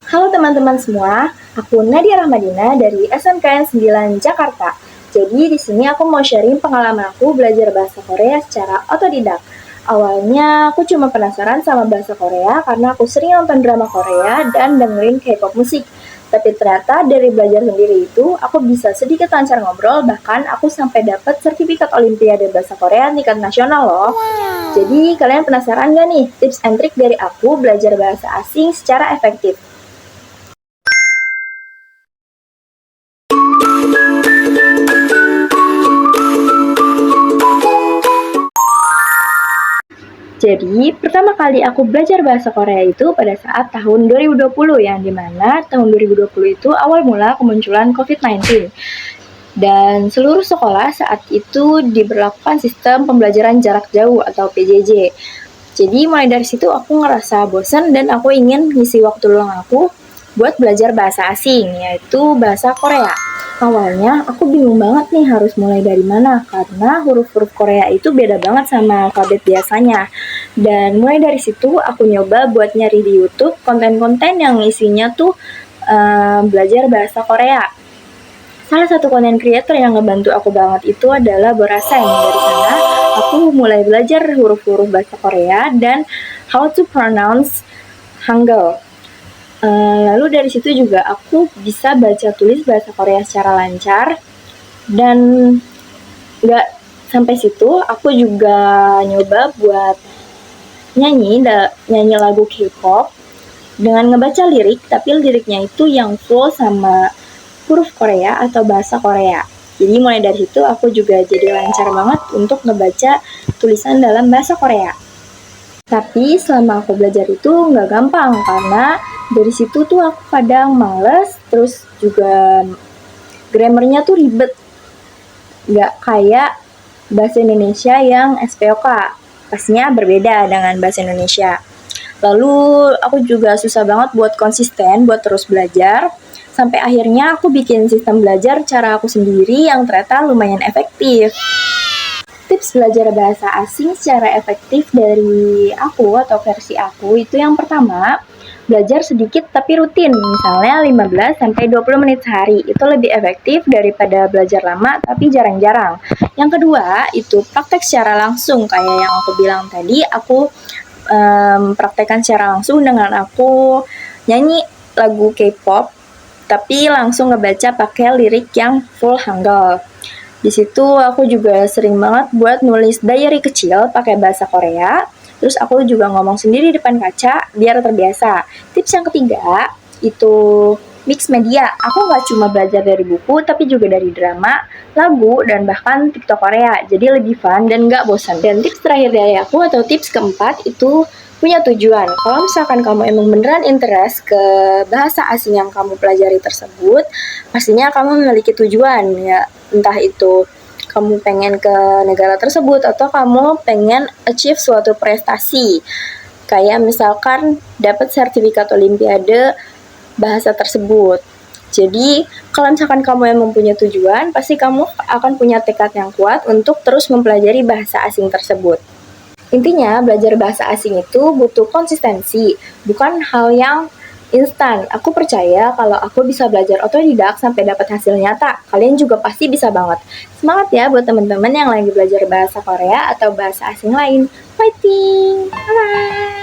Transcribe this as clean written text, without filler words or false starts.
Halo teman-teman semua, aku Nadia Rahmadina dari SMKN 9 Jakarta. Jadi di sini aku mau sharing pengalaman aku belajar bahasa Korea secara otodidak. Awalnya aku cuma penasaran sama bahasa Korea karena aku sering nonton drama Korea dan dengerin K-pop musik. Tapi ternyata dari belajar sendiri itu, aku bisa sedikit lancar ngobrol, bahkan aku sampai dapat sertifikat Olimpiade Bahasa Korea tingkat nasional loh. Jadi kalian penasaran gak nih tips and trik dari aku belajar bahasa asing secara efektif? Jadi, pertama kali aku belajar bahasa Korea itu pada saat tahun 2020, yang dimana tahun 2020 itu awal mula kemunculan COVID-19. Dan seluruh sekolah saat itu diberlakukan sistem pembelajaran jarak jauh atau PJJ. Jadi mulai dari situ aku ngerasa bosan dan aku ingin ngisi waktu luang aku buat belajar bahasa asing, yaitu bahasa Korea. Awalnya aku bingung banget nih harus mulai dari mana, karena huruf-huruf Korea itu beda banget sama alfabet biasanya. Dan mulai dari situ aku nyoba buat nyari di YouTube konten-konten yang isinya tuh belajar bahasa Korea. Salah satu konten creator yang ngebantu aku banget itu adalah Borasen. Dari sana aku mulai belajar huruf-huruf bahasa Korea dan how to pronounce Hangul. Lalu dari situ juga aku bisa baca tulis bahasa Korea secara lancar. Dan nggak sampai situ, aku juga nyoba buat nyanyi lagu K-pop dengan ngebaca lirik, tapi liriknya itu yang full sama huruf Korea atau bahasa Korea. Jadi mulai dari situ aku juga jadi lancar banget untuk ngebaca tulisan dalam bahasa Korea. Tapi selama aku belajar itu nggak gampang, karena dari situ tuh aku kadang males, terus juga grammarnya tuh ribet. Nggak kayak bahasa Indonesia yang SPOK. Pastinya berbeda dengan bahasa Indonesia. Lalu aku juga susah banget buat konsisten, buat terus belajar. Sampai akhirnya aku bikin sistem belajar cara aku sendiri yang ternyata lumayan efektif. Tips belajar bahasa asing secara efektif dari aku atau versi aku itu yang pertama, belajar sedikit tapi rutin, misalnya 15-20 menit sehari. Itu lebih efektif daripada belajar lama tapi jarang-jarang. Yang kedua, itu praktek secara langsung, kayak yang aku bilang tadi, aku praktekkan secara langsung dengan aku nyanyi lagu K-pop, tapi langsung ngebaca pakai lirik yang full Hangul. Di situ aku juga sering banget buat nulis diary kecil pakai bahasa Korea. Terus aku juga ngomong sendiri depan kaca biar terbiasa. Tips yang ketiga itu mix media. Aku nggak cuma belajar dari buku, tapi juga dari drama, lagu, dan bahkan TikTok Korea. Jadi lebih fun dan nggak bosan. Dan tips terakhir dari aku atau tips keempat itu punya tujuan. Kalau misalkan kamu emang beneran interest ke bahasa asing yang kamu pelajari tersebut, pastinya kamu memiliki tujuan, ya entah itu kamu pengen ke negara tersebut atau kamu pengen achieve suatu prestasi. Kayak misalkan dapat sertifikat Olimpiade bahasa tersebut. Jadi, kalau misalkan kamu yang mempunyai tujuan, pasti kamu akan punya tekad yang kuat untuk terus mempelajari bahasa asing tersebut. Intinya, belajar bahasa asing itu butuh konsistensi, bukan hal yang instan. Aku percaya kalau aku bisa belajar otodidak sampai dapat hasil nyata, kalian juga pasti bisa banget. Semangat ya buat teman-teman yang lagi belajar bahasa Korea atau bahasa asing lain. Fighting! Bye-bye!